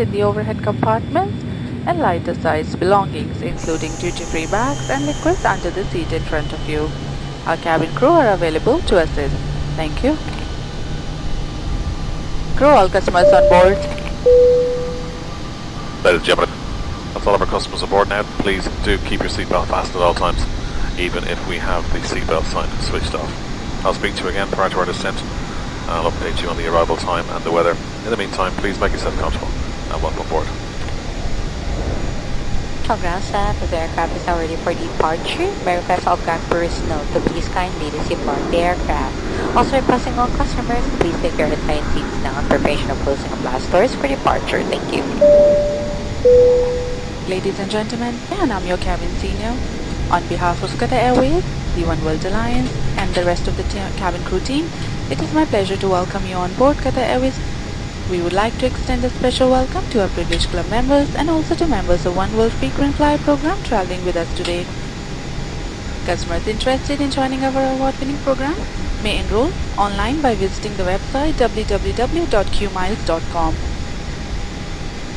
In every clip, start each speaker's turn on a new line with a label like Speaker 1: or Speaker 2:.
Speaker 1: in the overhead compartments and lighter-sized belongings, including duty-free bags and liquids under the seat in front of you. Our cabin crew are available to assist. Thank you. Crew, all customers on board.
Speaker 2: Ladies and gentlemen, that's all of our customers aboard now. Please do keep your seatbelt fastened at all times, even if we have the seatbelt sign switched off. I'll speak to you again prior to our descent, and I'll update you on the arrival time and the weather. In the meantime, please make yourself comfortable and welcome aboard.
Speaker 3: All ground staff, the aircraft is now ready for departure. May request all ground crews note to please kindly disembark the aircraft. Also requesting all customers, please take your assigned seats now in preparation of closing of blast doors for departure. Thank you.
Speaker 1: Ladies and gentlemen, and I'm your cabin senior. On behalf of Qatar Airways, the One World Alliance, and the rest of the cabin crew team, it is my pleasure to welcome you on board Qatar Airways. We would like to extend a special welcome to our privileged club members and also to members of One World Frequent Flyer program traveling with us today. Customers interested in joining our award-winning program may enroll online by visiting the website www.qmiles.com.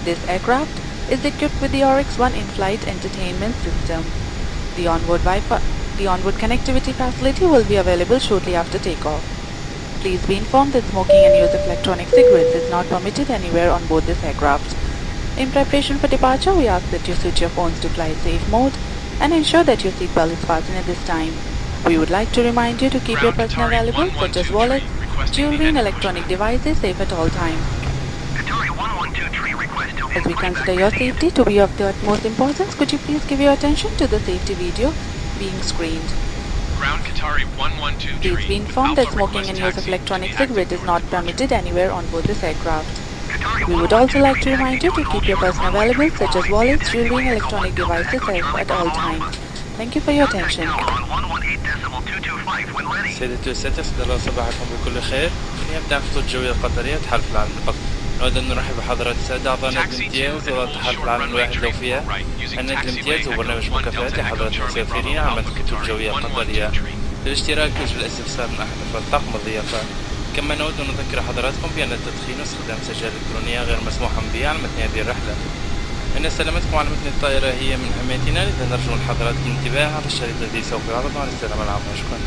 Speaker 1: This aircraft is equipped with the Oryx One in-flight entertainment system. The onboard connectivity facility will be available shortly after takeoff. Please be informed that smoking and use of electronic cigarettes is not permitted anywhere on board this aircraft. In preparation for departure, we ask that you switch your phones to flight safe mode and ensure that your seatbelt is fastened at this time. We would like to remind you to keep your personal valuables such as wallets, jewelry and electronic devices safe at all times. As we consider your safety to be of the utmost importance, could you please give your attention to the safety video being screened? Please be informed that smoking and use of electronic cigarette is not permitted anywhere on board this aircraft. We would also like to remind you to keep your personal valuables such as wallets, jewelry and electronic devices safe at all times. Thank you for your attention.
Speaker 4: سيدتي وسادتي أسعد الله صباحكم بكل خير. يبدأ خطوط الجوية القطرية تحالف العالم الأقصى. نود أن نرحب بحضرات السادة أعضاء الامتياز وتحالف العالم الواحد لو فيها. النادي الامتياز هو برنامج مكافآت لحضرات المسافرين على الخطوط الجوية القطرية للاشتراك يجب الاستفسار من أحد أفراد طاقم الضيافة. كما نود أن نذكر حضراتكم بأن التدخين واستخدام سجائر إلكترونية غير مسموحا به على متن هذه الرحلة. إن سلامتكم على متن الطائرة هي من أهميتنا، لذا نرجو من حضراتكم الانتباه على الشريط الذي سوف يعرض عن السلامة العامة. شكرا.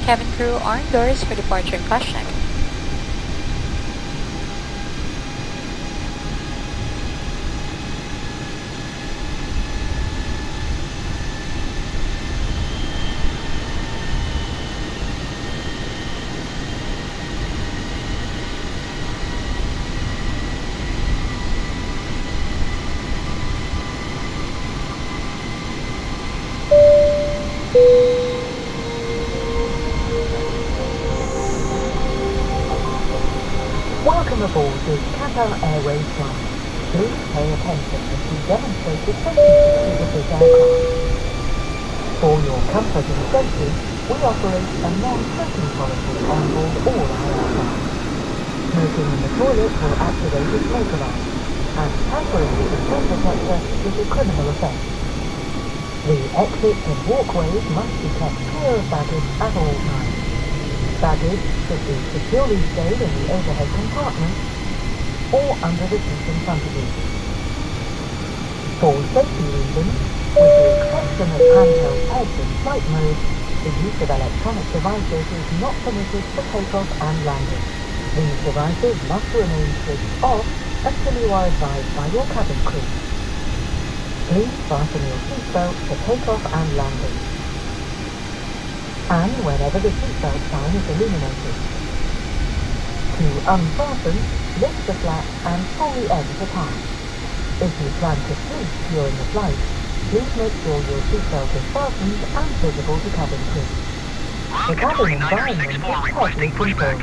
Speaker 3: Cabin crew on doors for departure and caution.
Speaker 5: Welcome aboard this Qatar Airways flight. Please pay attention as we demonstrate the safety features of this aircraft. For your comfort and safety, we operate a non-smoking policy on board all our aircraft. Smoking in the toilet will activate the smoke alarm, and tampering with the smoke detector is a criminal offence. The exits and walkways must be kept clear of baggage at all times. Baggage should be securely stowed in the overhead compartment or under the seat in front of you. For safety reasons, with the exception of handheld pegs in flight mode, the use of electronic devices is not permitted for takeoff and landing. These devices must remain switched off until you are advised by your cabin crew. Please fasten your seatbelt for takeoff and landing, and whenever the seatbelt sign is illuminated. To unfasten, lift the flap and pull the ends apart. If you plan to sleep during the flight, please make sure your seatbelt is fastened and visible to cabin crew. The cabin environment is tightly controlled.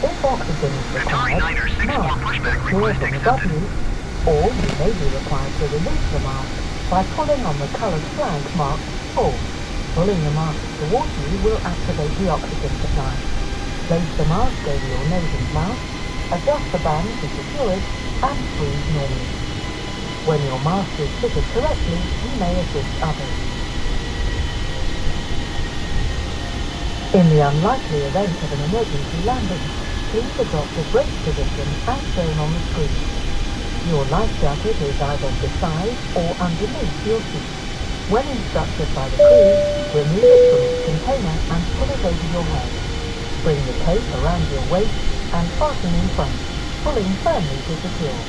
Speaker 5: If oxygen is required, mask is clear from the W, or you may be required to release the mask by pulling on the coloured flag marked full. Pulling the mask towards you will activate the oxygen supply. Place the mask over your nose and mouth, adjust the band to secure it, and breathe normally. When your mask is fitted correctly, you may assist others. In the unlikely event of an emergency landing, please adopt the brake position as shown on the screen. Your life jacket is either beside or underneath your seat. When instructed by the crew, remove it from its container and pull it over your head. Bring the cape around your waist and fasten in front, pulling firmly to secure.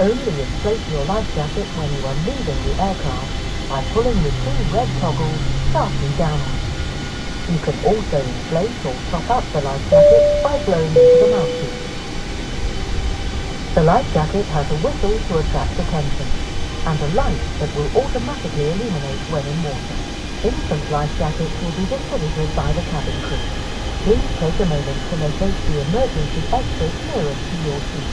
Speaker 5: Only inflate your life jacket when you are leaving the aircraft by pulling the two red toggles sharply downwards. You can also inflate or top up the life jacket by blowing into the mouthpiece. The life jacket has a whistle to attract attention, and a light that will automatically illuminate when in water. Infant life jackets will be distributed by the cabin crew. Please take a moment to locate the emergency exit nearest to your seat.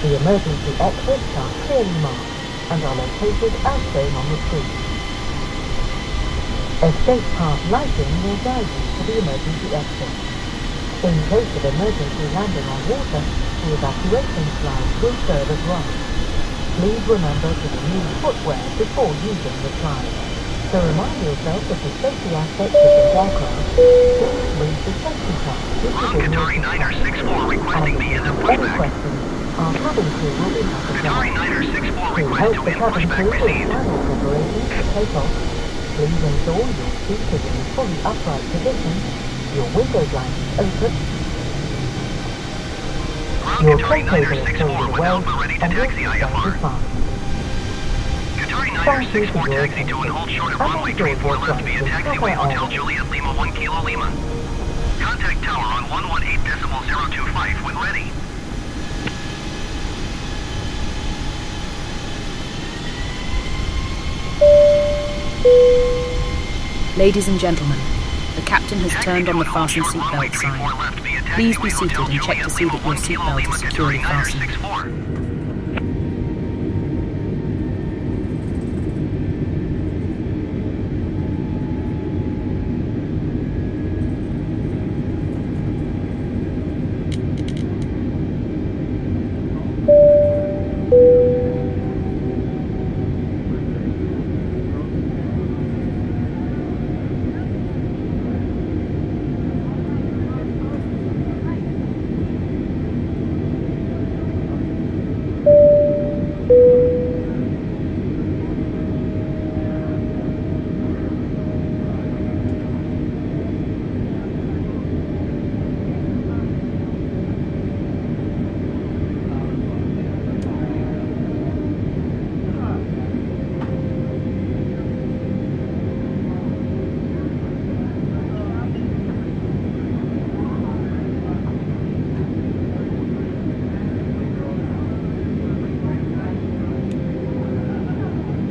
Speaker 5: The emergency exits are clearly marked and are located as shown on the screen. Escape path lighting will guide you to the emergency exit. In case of emergency landing on water, the evacuation slides will serve as well. Please remember to remove footwear before using the slide. To remind yourself of the safety aspects of this aircraft, please read the safety pack which is in your seat. And if you have any questions, our cabin crew will be happy to help. To help the cabin crew with final preparations for takeoff, please ensure your seat is in a fully upright position, your window blinds open, your takeover is folded away, and your seatbelt is fastened. Thank you for your attention. As enjoyed your flight with Qatar Airways.
Speaker 6: Juliet Lima 1 Kilo Lima. Contact tower on 118.025 when ready.
Speaker 7: Ladies and gentlemen, the captain has turned on the fasten seatbelt sign. Please be seated and check to see that your seatbelt is securely fastened.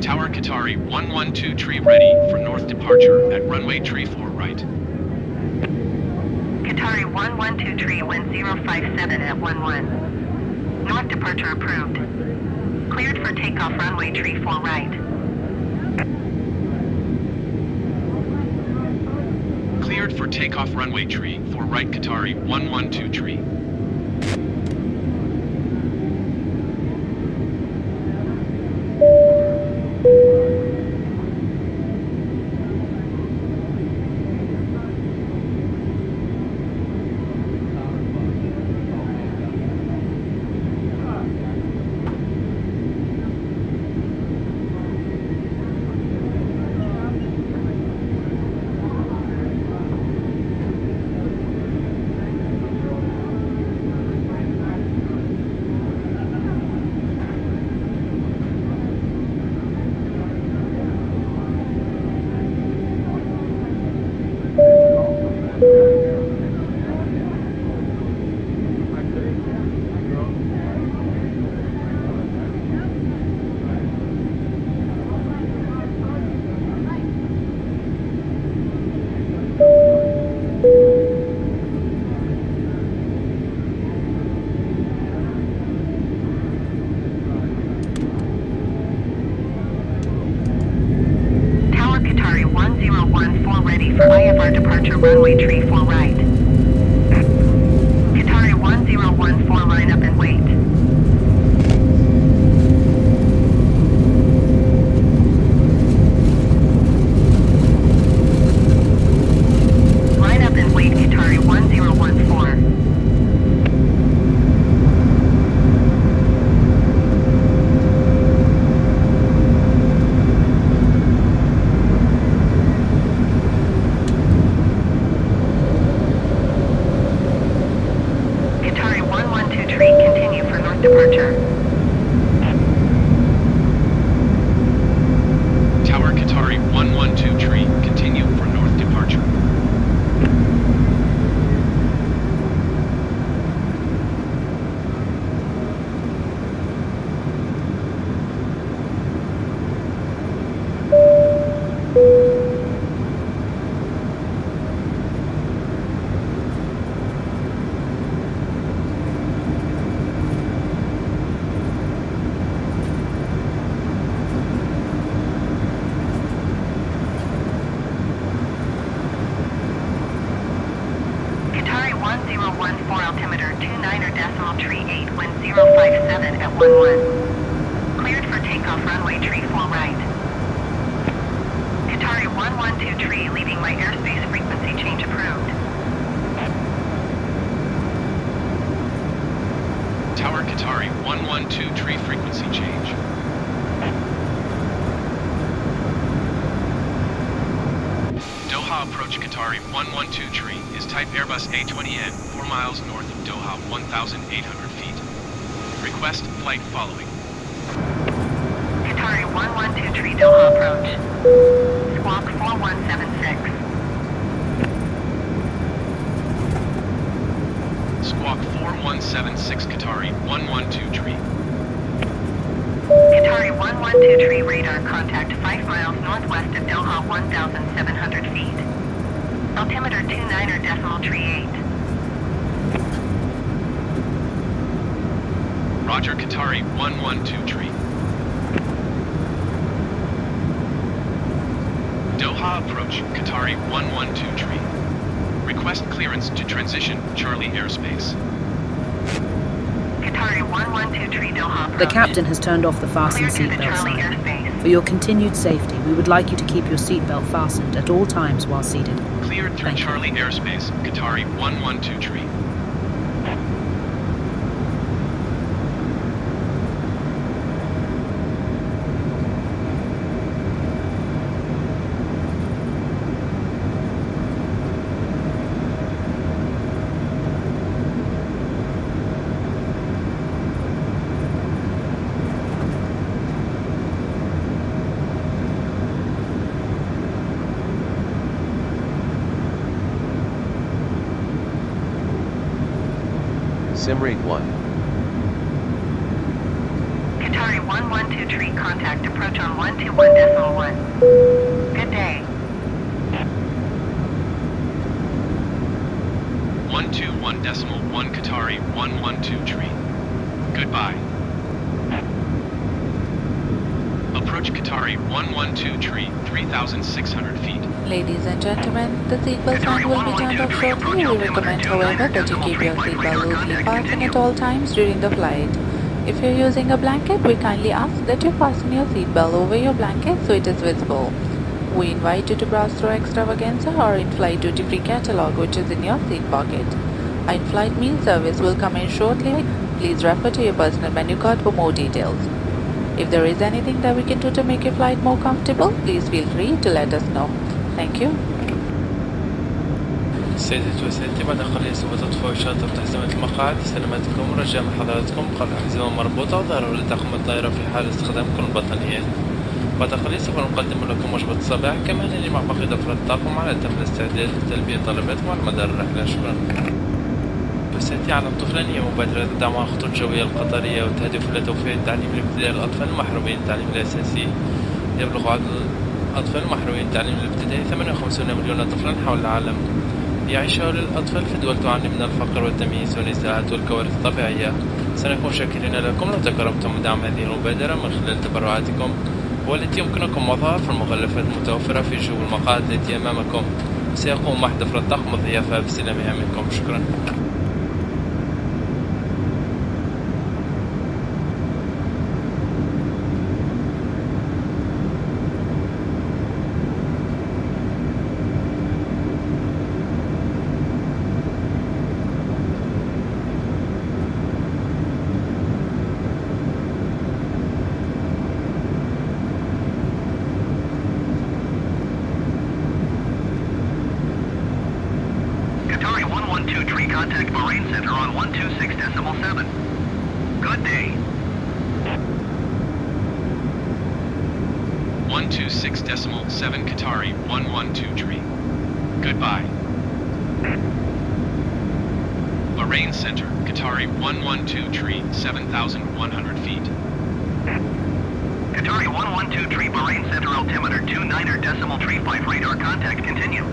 Speaker 8: Tower Qatari 112 tree ready for north departure at runway tree 4 right.
Speaker 6: Qatari 112 tree wind 057 at 11. North departure approved. Cleared for takeoff runway tree 4 right.
Speaker 8: Cleared for takeoff runway tree 4 right Qatari 112 tree. Runway tree 4 right. Qatari 1014 line up and wait. Line up and wait Qatari 1014.
Speaker 6: departure.
Speaker 8: Tower Qatari 112 tree, continue for north departure.
Speaker 6: Qatari 1014 altimeter 29er decimal tree 8 wind 057 at 11. Cleared for takeoff runway tree 4 right. Qatari 112 tree leaving my airspace frequency change approved.
Speaker 8: Tower Qatari 112 tree frequency change. Doha approach Qatari 112 tree is type Airbus A20N 4 miles north of Doha 1,800 feet. Request flight following.
Speaker 6: Qatari 112 tree Doha approach. Squawk 4176.
Speaker 8: Squawk 4176 Qatari 112 tree.
Speaker 6: Qatari 112 tree radar contact 5 miles northwest of Doha 1,700 feet. Altimeter 29er decimal tree 8.
Speaker 8: Roger Qatari 112 tree. Doha approach Qatari 112 tree. Request clearance to transition Charlie airspace.
Speaker 6: Qatari 112 tree Doha approach.
Speaker 7: The captain has turned off the fasten
Speaker 6: Clear to the
Speaker 7: seatbelt
Speaker 6: Charlie
Speaker 7: sign.
Speaker 6: airspace.
Speaker 7: For your continued safety, we would like you to keep your seatbelt fastened at all times while seated.
Speaker 8: Cleared through
Speaker 7: Thank you.
Speaker 8: Charlie airspace, Qatari 112 tree.
Speaker 9: Simrate 1.
Speaker 6: Qatari 112 tree contact approach on 121.1. Good day.
Speaker 8: 121.1 Qatari 112 tree. Goodbye. Approach Qatari 112 tree 3,600 feet.
Speaker 1: Ladies and gentlemen, the seatbelt sign will be turned off shortly. We recommend, however, that you keep your seatbelt loosely fastened at all times during the flight. If you're using a blanket, we kindly ask that you fasten your seatbelt over your blanket so it is visible. We invite you to browse through extravaganza or in-flight duty-free catalog, which is in your seat pocket. Our in-flight meal service will come in shortly. Please refer to your personal menu card for more details. If there is anything that we can do to make your flight more comfortable, please feel free to let us know. Thank you.
Speaker 4: سيدتي وسادتي، بعد قليل سوف تطفئ إشارة تحزمة المقاعد. سلامتكم، رجاء من حضراتكم قلع الحزام مربوطة وظهروا لطاقم الطائرة في حال استخدامكم البطانيات. بعد قليل سوف نقدم لكم وجبة الصباح كما ننهي مع بقية أفراد الطاقم على تم الاستعداد لتلبية طلباتكم على مدار الرحلة. شكرا. سيدتي، عالم طفلان هي مبادرة تدعمها الخطوط الجوية القطرية وتهدف إلى توفير التعليم الابتدائي للأطفال المحرومين من التعليم الأساسي. يبلغ عدد الأطفال المحرومين من التعليم الابتدائي 58 مليون طفلا حول العالم. يعيش هؤلاء الأطفال في دول تعاني من الفقر والتمييز والنزاعات والكوارث الطبيعية. سنكون شاكرين لكم لو تكرمتم بدعم هذه المبادرة من خلال تبرعاتكم، والتي يمكنكم وضعها في المغلفات المتوفرة في جيوب المقاعد التي أمامكم. سيقوم أحد أفراد الطاقم الضيافة باستلامها منكم. شكرا.
Speaker 6: Qatari 112 tree contact
Speaker 8: 126.7 Qatari 112 tree. Goodbye. Bahrain Center, Qatari 112 tree, 7,100 feet.
Speaker 6: Qatari 112 tree, Bahrain Center, altimeter 29.35 radar contact, continue.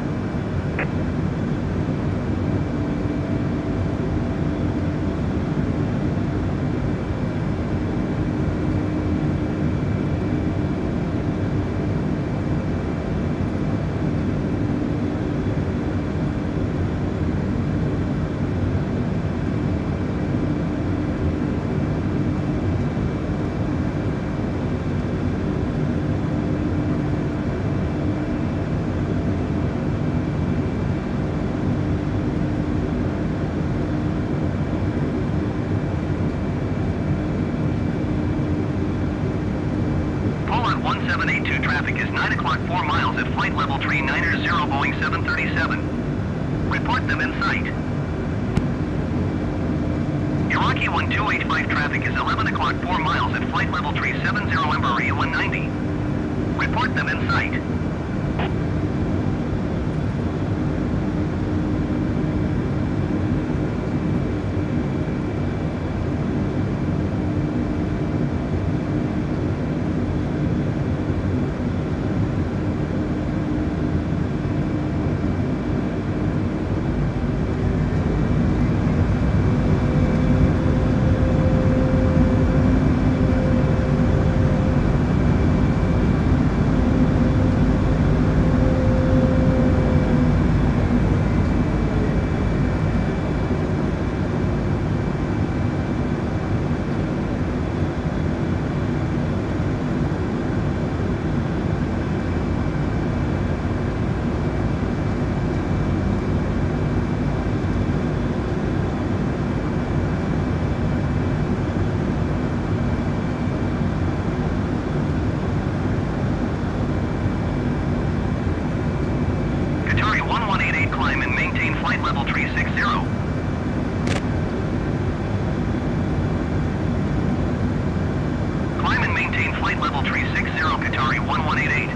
Speaker 6: Polar 1782 traffic is 9 o'clock 4 miles at flight level 390 Boeing 737. Report them in sight. Iraqi 1285 traffic is 11 o'clock 4 miles at flight level 370 Embraer 190. Report them in sight. Qatari 1188 climb and maintain flight level 360. Climb and maintain flight level 360, Qatari 1188.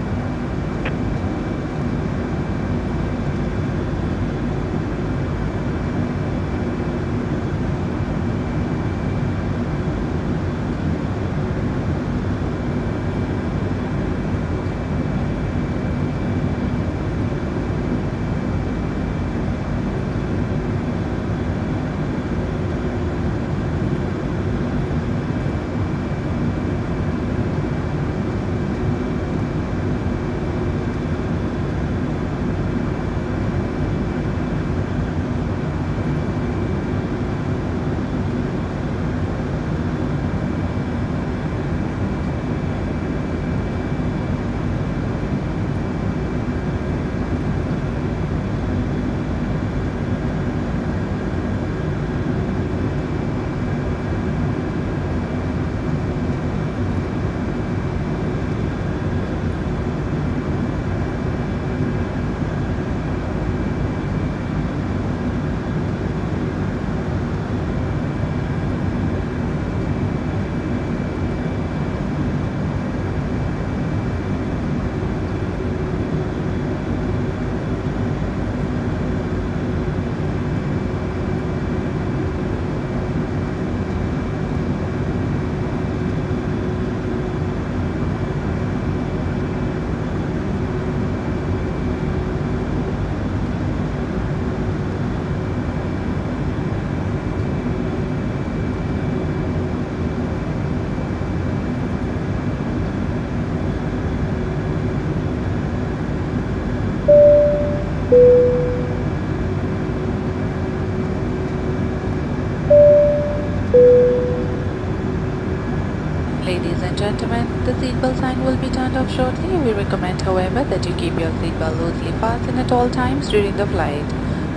Speaker 1: Ladies and gentlemen, the seatbelt sign will be turned off shortly. We recommend, however, that you keep your seatbelt loosely fastened at all times during the flight.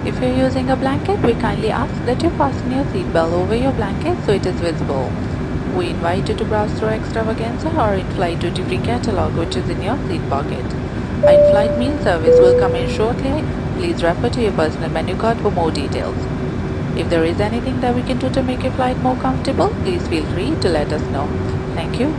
Speaker 1: If you're using a blanket, we kindly ask that you fasten your seatbelt over your blanket so it is visible. We invite you to browse through extravaganza or in-flight duty-free catalog, which is in your seat pocket. Our in-flight meal service will come in shortly. Please refer to your personal menu card for more details. If there is anything that we can do to make your flight more comfortable, please feel free to let us know. Thank you.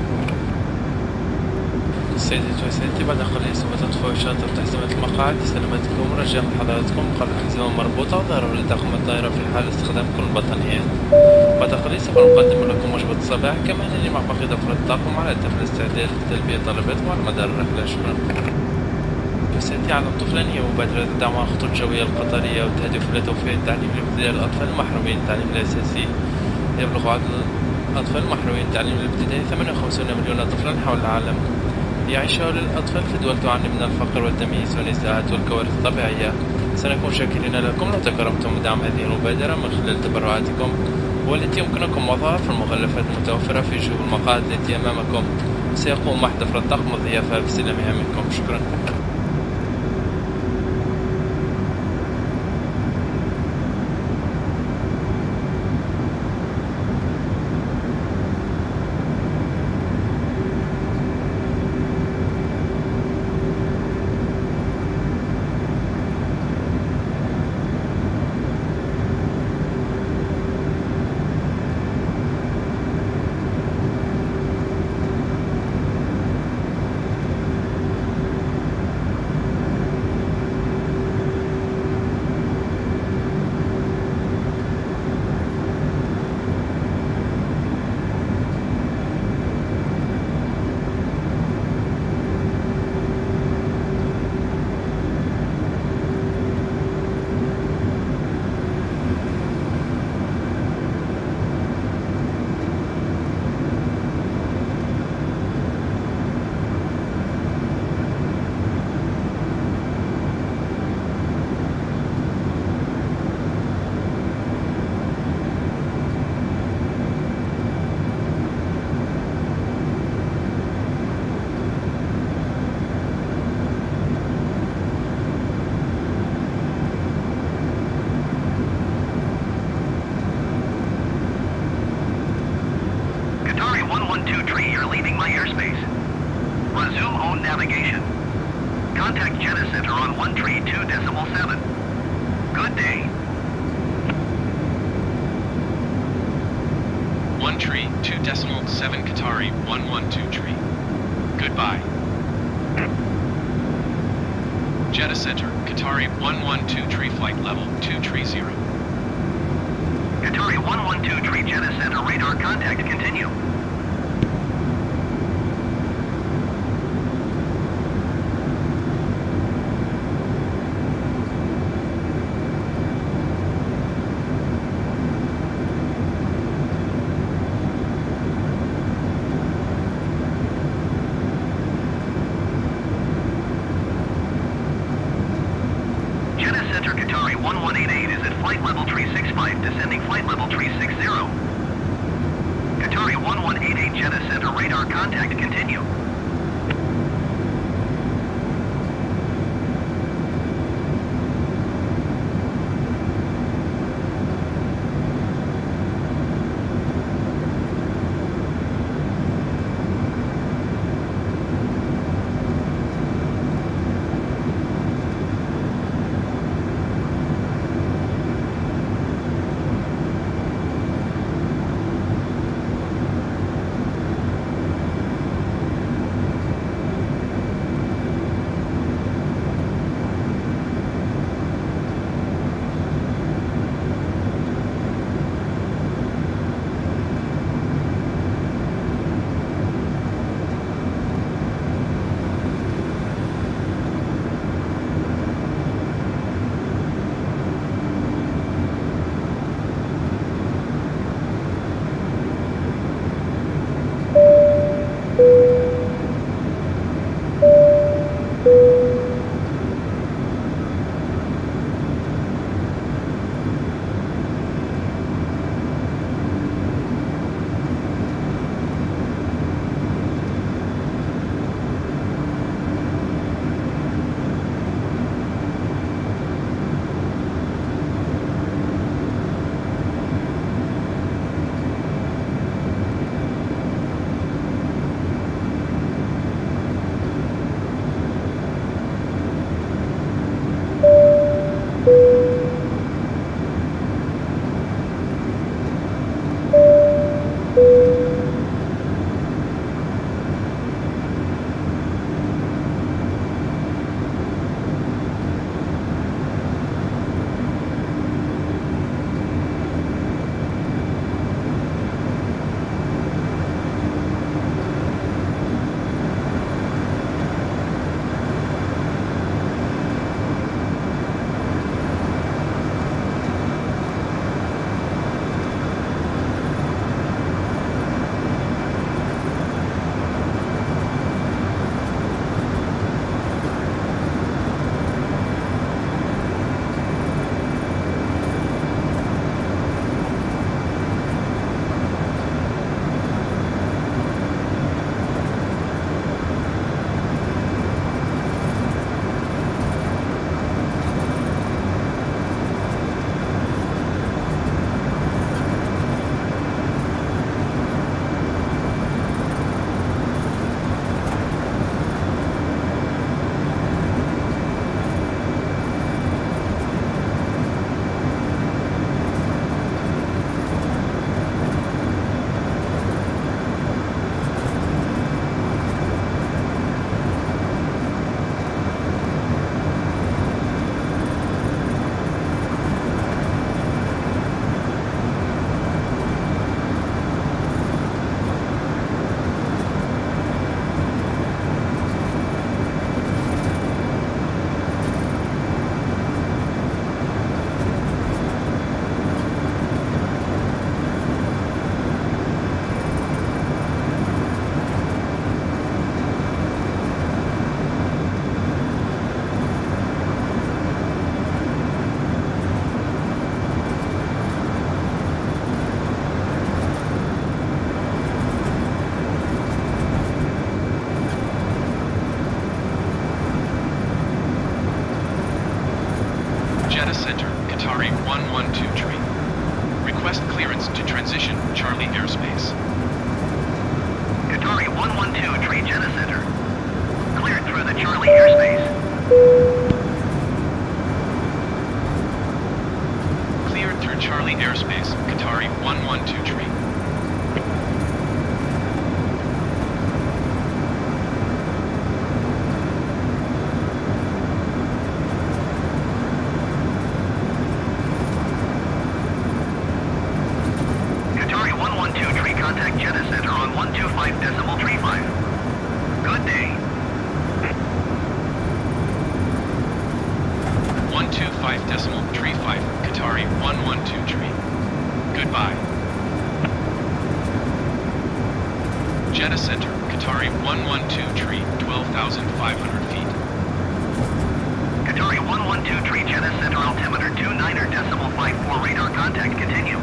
Speaker 4: سيدتي وسيدتي، بعد قليل سوف تطفئ شنطة تحزمة المقاعد. سلامتكم، رجاء حضراتكم قبل الأحزمة مربوطة، ضروري لطاقم الطائرة في حال استخدام كل البطانيات. بعد قليل سوف نقدم لكم وجبة الصباح، كما أنني مع بقية أفراد الطاقم على أتم الاستعداد لتلبية طلباتكم على مدار الرحلة. شكرا. سيأتي على طفلا هي مبادرة تدعمها الخطوط الجوية القطرية وتهدف إلى توفير التعليم الابتدائي للأطفال المحرومين من التعليم الأساسي. يبلغ عدد الأطفال المحرومين من التعليم الابتدائي 58 مليون طفلا حول العالم. يعيش هؤلاء الأطفال في دول تعاني من الفقر والتمييز والنزاعات والكوارث الطبيعية. سنكون شاكرين لكم لو تكرمتم بدعم هذه المبادرة من خلال تبرعاتكم، والتي يمكنكم وضعها في المغلفات المتوفرة في جيوب المقاعد التي أمامكم. سيقوم أحد أفراد الطاقم الضيافة باستلامها منكم. شكرا.
Speaker 6: navigation. Contact Jenna Center on 132.7. Good day.
Speaker 8: 132.7 Qatari 112 tree. Goodbye. Jeddah Center, Qatari 112 tree flight level 230.
Speaker 6: Qatari 112 tree Jeddah Center radar contact continue. 125.35. Good day.
Speaker 8: 125.35, Qatari 112 tree. Goodbye. Jeddah Center, Qatari 112 tree, 12,500 feet.
Speaker 6: Qatari 112 tree, Jeddah Center, altimeter 29.54, radar contact, continue.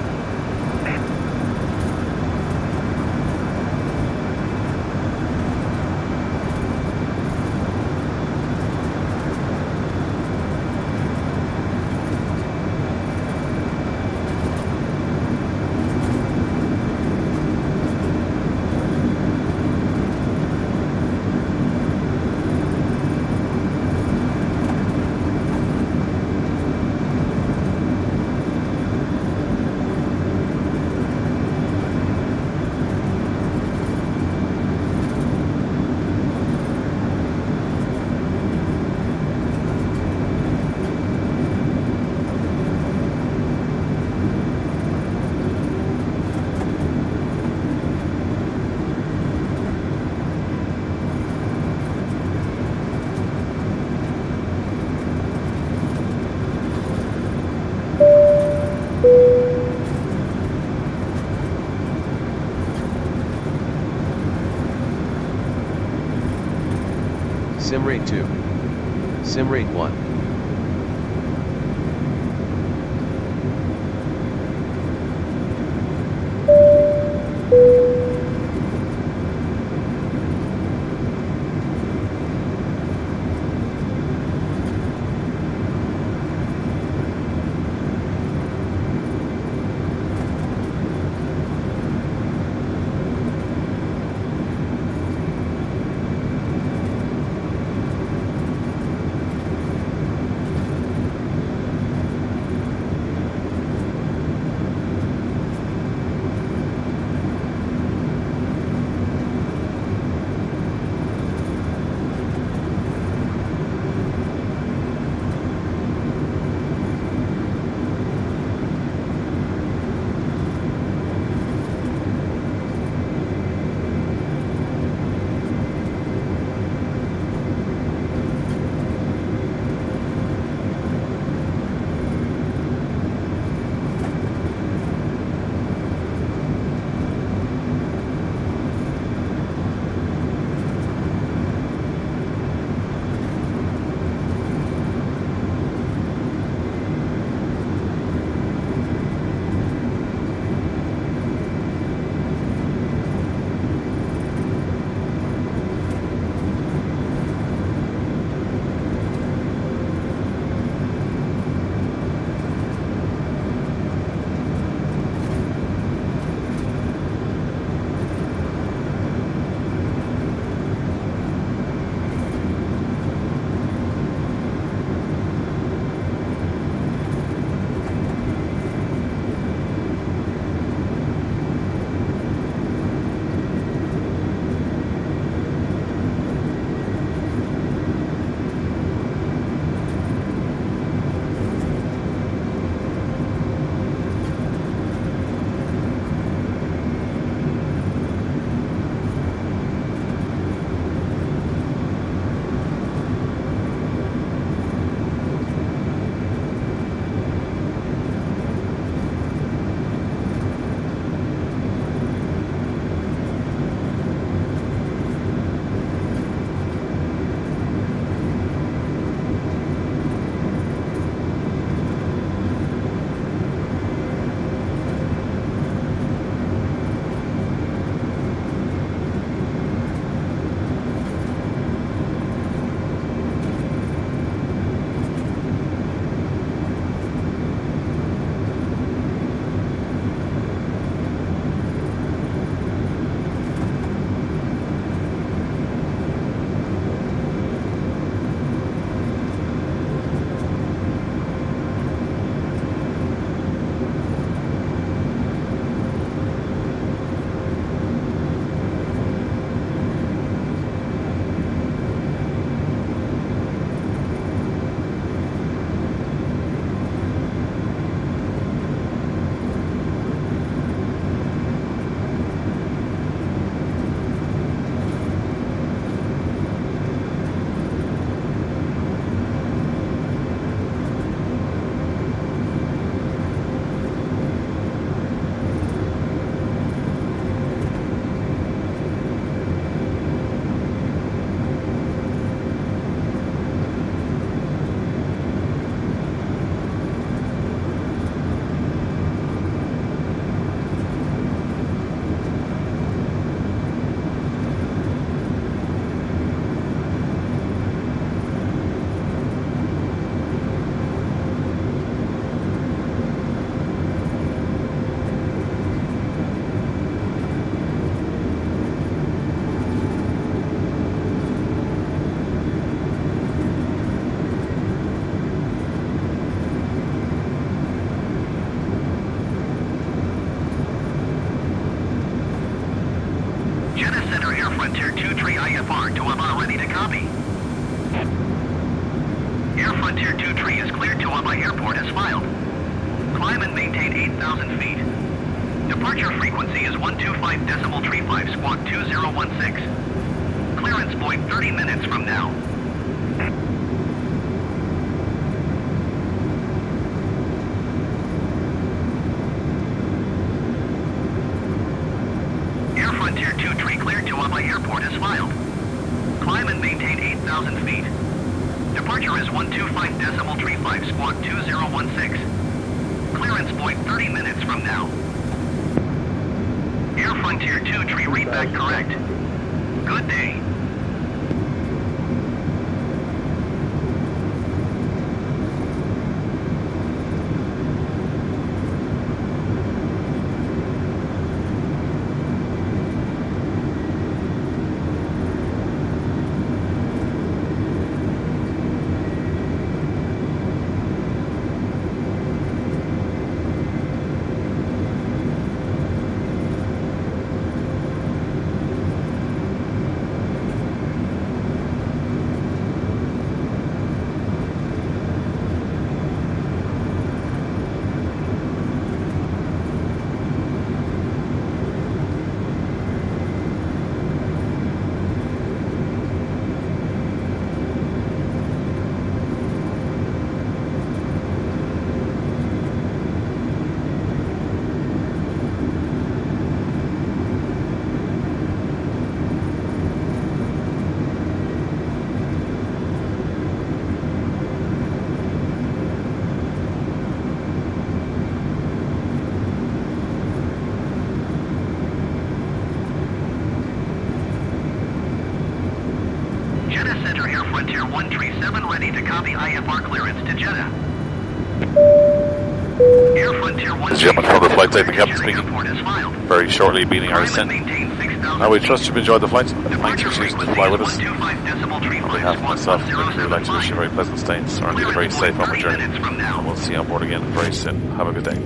Speaker 9: Simrate 2. Simrate 1.
Speaker 6: Jeddah Center Air Frontier 23 IFR, Doha ready to copy. Air Frontier 23 is cleared to Doha Airport as filed. Climb and maintain 8,000 feet. Departure frequency is 125.35, squawk 2016. Clearance point 30 minutes from now. Air Frontier 23 cleared to Doha Airport as filed. Climb and maintain 8,000 feet. Departure is 125.35, squawk 2016. Clearance point 30 minutes from now. Air Frontier 23, read back correct. Good day. Jeddah Center Air Frontier 137 ready to copy IFR clearance to Jeddah. Air Frontier 137
Speaker 2: Gentlemen, further flight tape, the captain
Speaker 6: Jeddah
Speaker 2: speaking.
Speaker 6: Airport is filed.
Speaker 2: Very shortly beating our descent. Now we trust you've enjoyed the flight. Thanks for choosing to fly with us. On behalf of myself and the crew, I'd like to wish you a very pleasant stay and indeed a very safe onward journey. And we'll see you on board again very soon. Have a good day.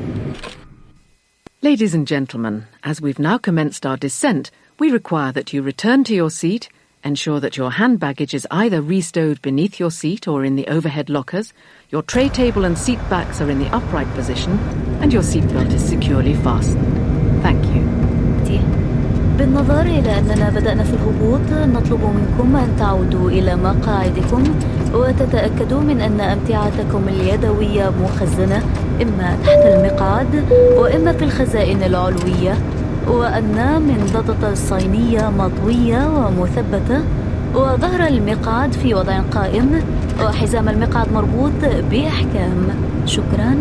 Speaker 10: Ladies and gentlemen, as we've now commenced our descent, we require that you return to your seat, ensure that your hand baggage is either restowed beneath your seat or in the overhead lockers, your tray table and seat backs are in the upright position, and your seatbelt is securely fastened. Thank you.
Speaker 11: بالنظر إلى أننا بدأنا في الهبوط، نطلب منكم أن تعودوا إلى مقاعدكم وتتأكدوا من أن أمتعتكم اليدوية مخزنة إما تحت المقعد وإما في الخزائن العلوية، وأن منضدة الصينية مطوية ومثبتة، وظهر المقعد في وضع قائم، وحزام المقعد مربوط بإحكام. شكراً.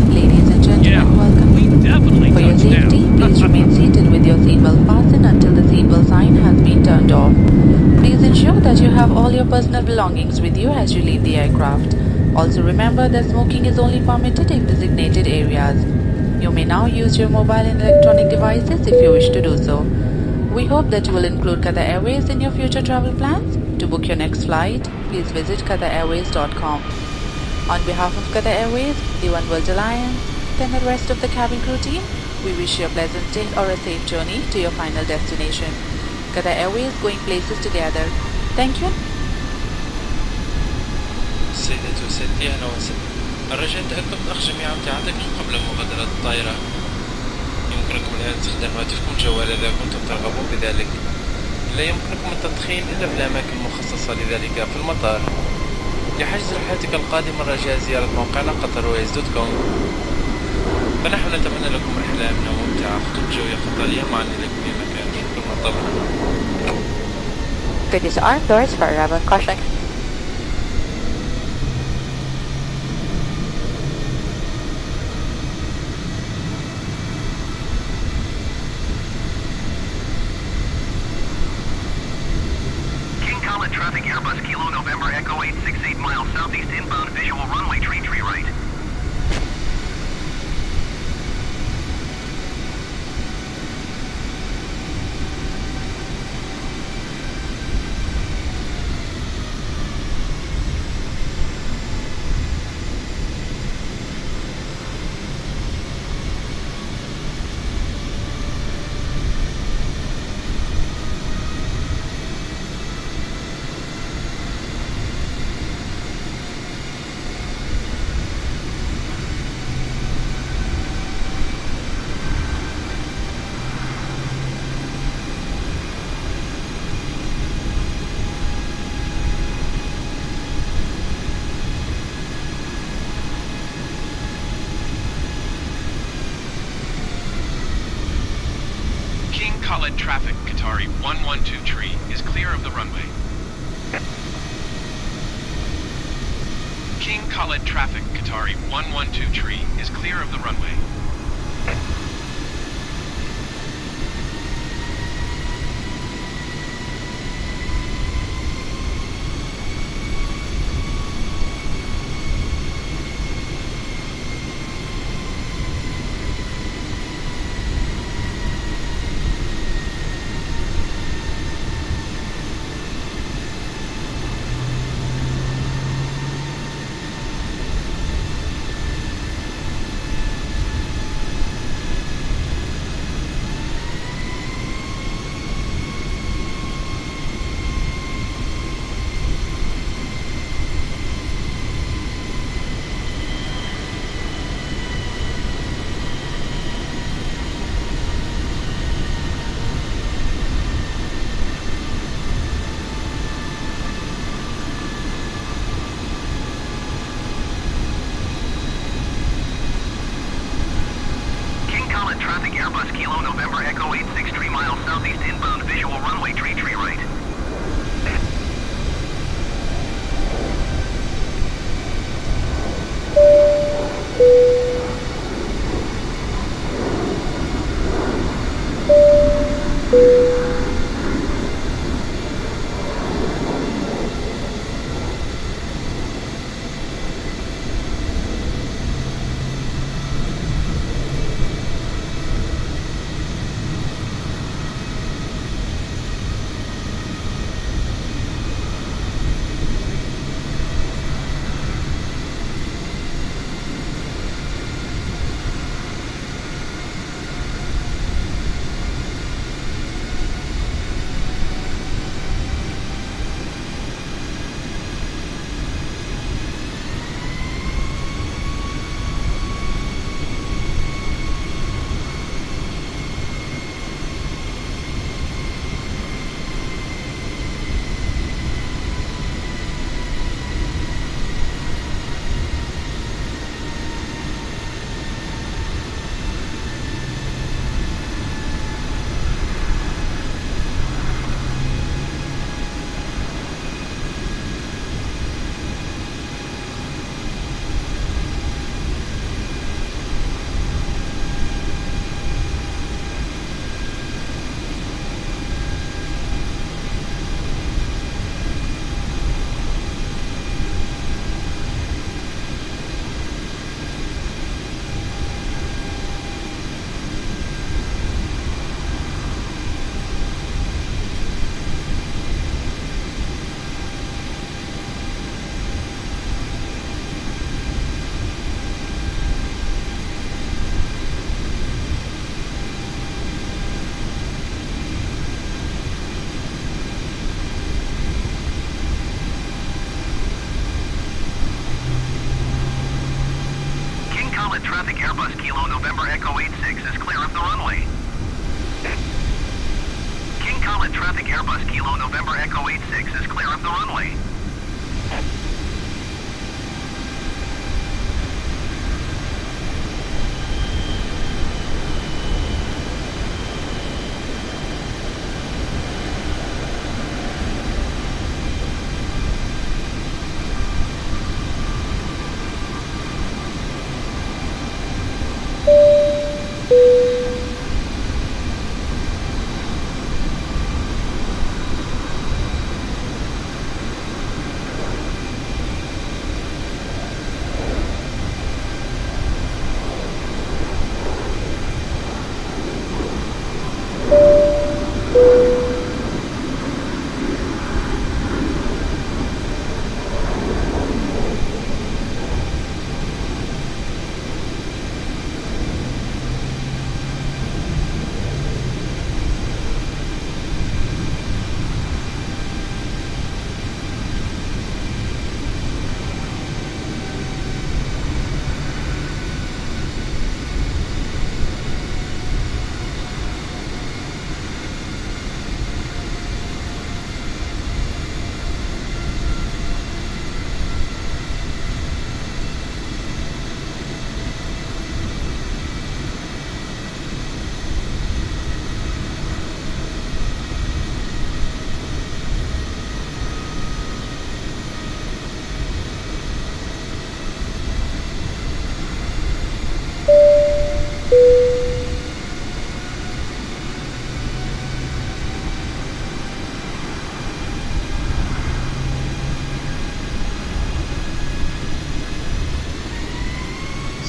Speaker 1: Ladies and gentlemen, welcome. For your safety, please remain seated with your seatbelt fastened until the seatbelt sign has been turned off. Please ensure that you have all your personal belongings with you as you leave the aircraft. Also remember that smoking is only permitted in designated areas. You may now use your mobile and electronic devices if you wish to do so. We hope that you will include Qatar Airways in your future travel plans. To book your next flight, please visit QatarAirways.com. On behalf of Qatar Airways, the One World Alliance, and the rest of the cabin crew team, We wish you a pleasant day or a safe journey to your final destination. Qatar Airways going places together. Thank you.
Speaker 4: السيدات والسادتي أهلا وسهلا. الرجاء تأكد من أخذ جميع أمتعتكم قبل مغادرة الطائرة. يمكنكم الآن استخدام هاتفكم الجوال إذا كنتم ترغبون بذلك. لا يمكنكم التدخين إلا في الأماكن المخصصة لذلك في المطار. لحجز رحلتك القادمة رجاء زيارة موقعنا qatarways.com. فنحن نتمنى لكم رحلة آمنة وممتعة خطوط جوية قطرية معنا إلى كل مكان كما طلبنا.
Speaker 3: To disarm doors for arrival caution.
Speaker 6: Traffic Airbus Kilo November Echo 868 miles southeast inbound visual runway tree right.
Speaker 8: Khalid traffic, Qatari 112 tree is clear of the runway. King Khalid traffic, Qatari 112 tree is clear of the runway.
Speaker 6: Airbus Kilo November Echo 86 is clear of the runway.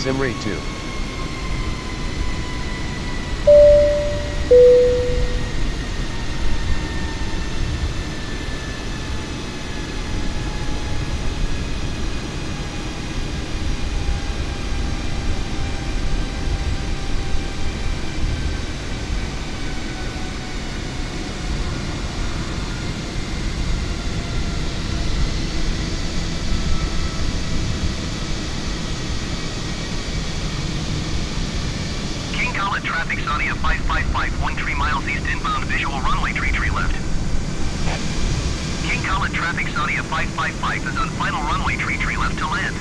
Speaker 9: Simrate 2.
Speaker 6: Traffic Saudi at 555, 13 miles east inbound, visual runway tree left. King Khalid traffic Saudi at 555 is on final runway tree left to land.